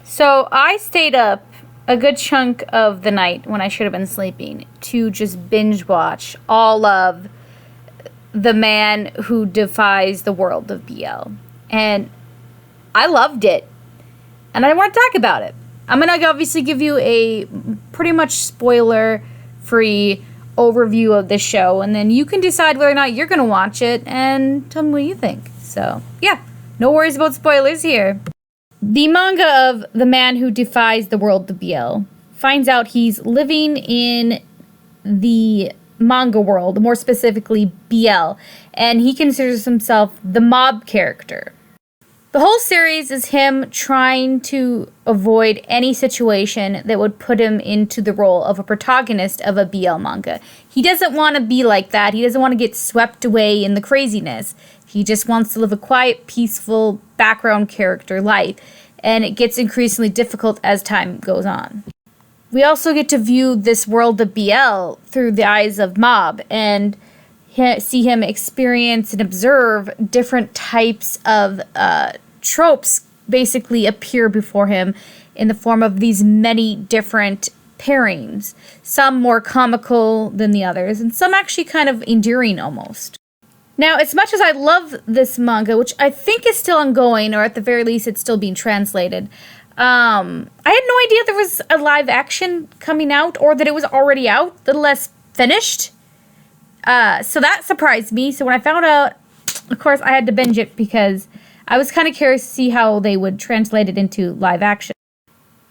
So I stayed up a good chunk of the night when I should have been sleeping to just binge watch all of The Man Who Defies the World of BL. And I loved it. And I want to talk about it. I'm going to obviously give you a pretty much spoiler-free overview of the show, and then you can decide whether or not you're going to watch it and tell me what you think. So, yeah, no worries about spoilers here. The manga of The Man Who Defies the World of BL finds out he's living in the manga world, more specifically BL, and he considers himself the mob character. The whole series is him trying to avoid any situation that would put him into the role of a protagonist of a BL manga. He doesn't want to be like that. He doesn't want to get swept away in the craziness. He just wants to live a quiet, peaceful background character life, and it gets increasingly difficult as time goes on. We also get to view this world of BL through the eyes of Mob, and see him experience and observe different types of tropes basically appear before him in the form of these many different pairings, some more comical than the others, and some actually kind of endearing almost. Now, as much as I love this manga, which I think is still ongoing, or at the very least it's still being translated, I had no idea there was a live action coming out, or that it was already out, little less finished. So that surprised me. So when I found out, of course, I had to binge it because I was kind of curious to see how they would translate it into live action.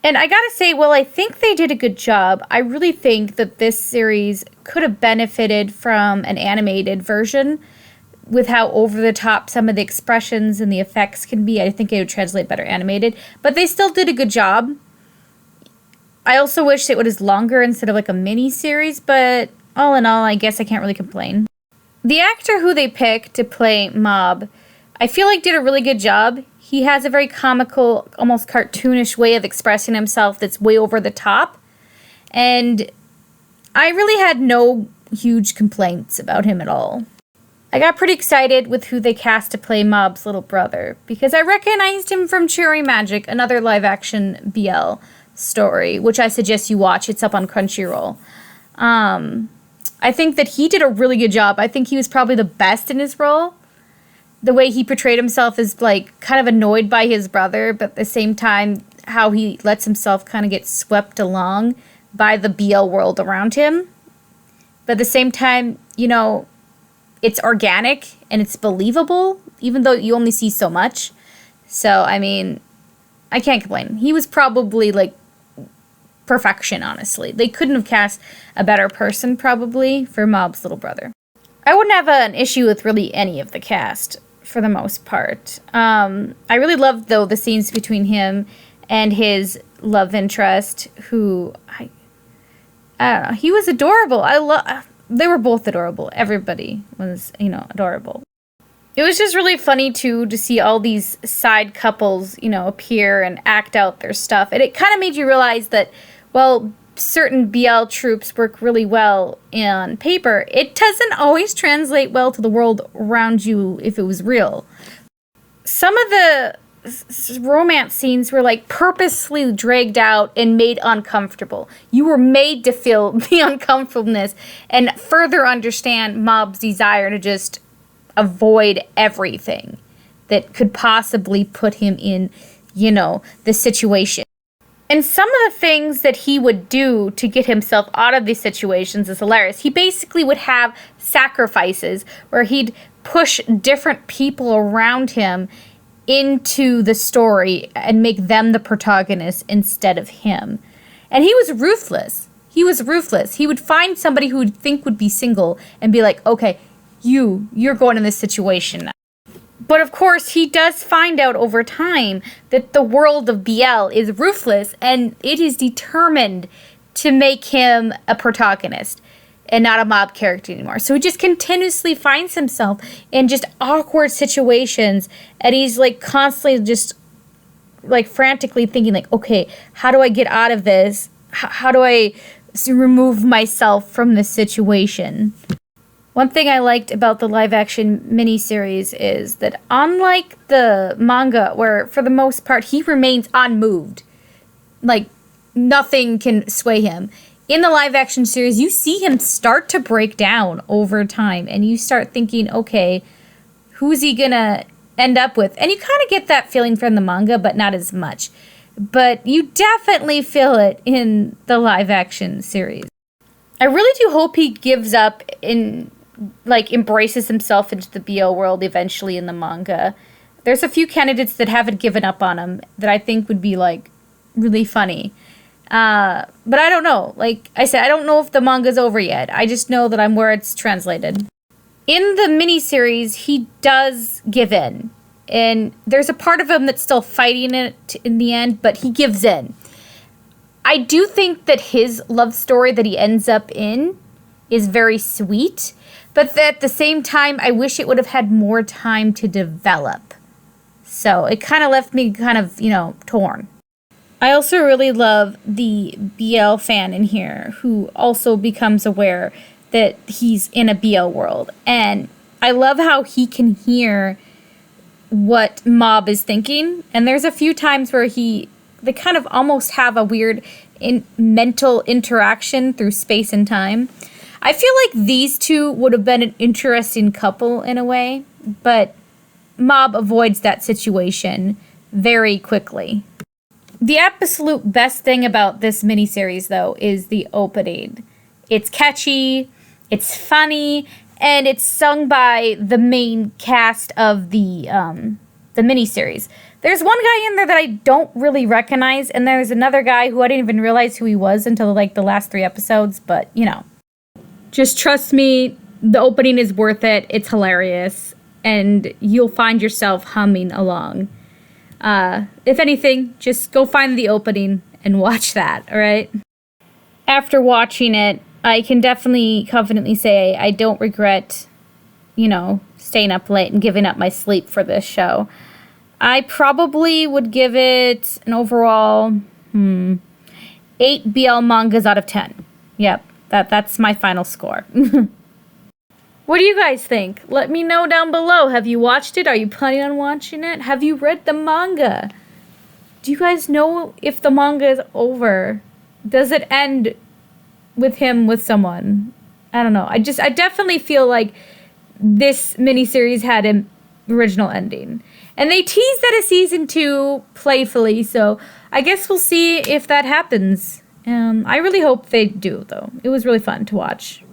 And I gotta say, well, I think they did a good job. I really think that this series could have benefited from an animated version with how over the top some of the expressions and the effects can be. I think it would translate better animated, but they still did a good job. I also wish it was longer instead of like a mini series, but all in all, I guess I can't really complain. The actor who they picked to play Mob, I feel like did a really good job. He has a very comical, almost cartoonish way of expressing himself that's way over the top. And I really had no huge complaints about him at all. I got pretty excited with who they cast to play Mob's little brother, because I recognized him from Cherry Magic, another live-action BL story, which I suggest you watch. It's up on Crunchyroll. I think that he did a really good job. I think he was probably the best in his role. The way he portrayed himself is like kind of annoyed by his brother, but at the same time, how he lets himself kind of get swept along by the BL world around him. But at the same time, you know, it's organic and it's believable, even though you only see so much. So, I mean, I can't complain. He was probably like perfection, honestly. They couldn't have cast a better person, probably, for Mob's little brother. I wouldn't have an issue with really any of the cast, for the most part. I really loved, though, the scenes between him and his love interest, who, I don't know, he was adorable. They were both adorable. Everybody was, adorable. It was just really funny, too, to see all these side couples, appear and act out their stuff. And it kind of made you realize that, well, certain BL tropes work really well on paper. It doesn't always translate well to the world around you if it was real. Some of the romance scenes were, like, purposely dragged out and made uncomfortable. You were made to feel the uncomfortableness and further understand Mob's desire to just avoid everything that could possibly put him in, the situation. And some of the things that he would do to get himself out of these situations is hilarious. He basically would have sacrifices where he'd push different people around him into the story and make them the protagonist instead of him. And he was ruthless. He would find somebody who would think would be single and be like, okay, you're going in this situation. But of course, he does find out over time that the world of BL is ruthless and it is determined to make him a protagonist and not a mob character anymore. So he just continuously finds himself in just awkward situations, and he's like constantly just like frantically thinking like, okay, how do I get out of this? How do I remove myself from this situation? One thing I liked about the live-action miniseries is that unlike the manga, where for the most part he remains unmoved, like, nothing can sway him. In the live action series, you see him start to break down over time, and you start thinking, okay, who's he gonna end up with? And you kind of get that feeling from the manga, but not as much. But you definitely feel it in the live action series. I really do hope he gives up and, like, embraces himself into the BL world eventually in the manga. There's a few candidates that haven't given up on him that I think would be, like, really funny. But I don't know. Like I said, I don't know if the manga's over yet. I just know that I'm where it's translated. In the miniseries, he does give in. And there's a part of him that's still fighting it in the end, but he gives in. I do think that his love story that he ends up in is very sweet, but at the same time, I wish it would have had more time to develop. So it kind of left me kind of, torn. I also really love the BL fan in here who also becomes aware that he's in a BL world. And I love how he can hear what Mob is thinking. And there's a few times where they kind of almost have a weird mental interaction through space and time. I feel like these two would have been an interesting couple in a way, but Mob avoids that situation very quickly. The absolute best thing about this miniseries, though, is the opening. It's catchy, it's funny, and it's sung by the main cast of the miniseries. There's one guy in there that I don't really recognize, and there's another guy who I didn't even realize who he was until, like, the last 3 episodes, but, Just trust me, the opening is worth it, it's hilarious, and you'll find yourself humming along. If anything, just go find the opening and watch that, alright? After watching it, I can definitely confidently say I don't regret, staying up late and giving up my sleep for this show. I probably would give it an overall 8 BL mangas out of 10. Yep, that's my final score. What do you guys think? Let me know down below. Have you watched it? Are you planning on watching it? Have you read the manga? Do you guys know if the manga is over? Does it end with him with someone? I don't know. I definitely feel like this miniseries had an original ending. And they teased at a season 2 playfully, so I guess we'll see if that happens. I really hope they do, though. It was really fun to watch.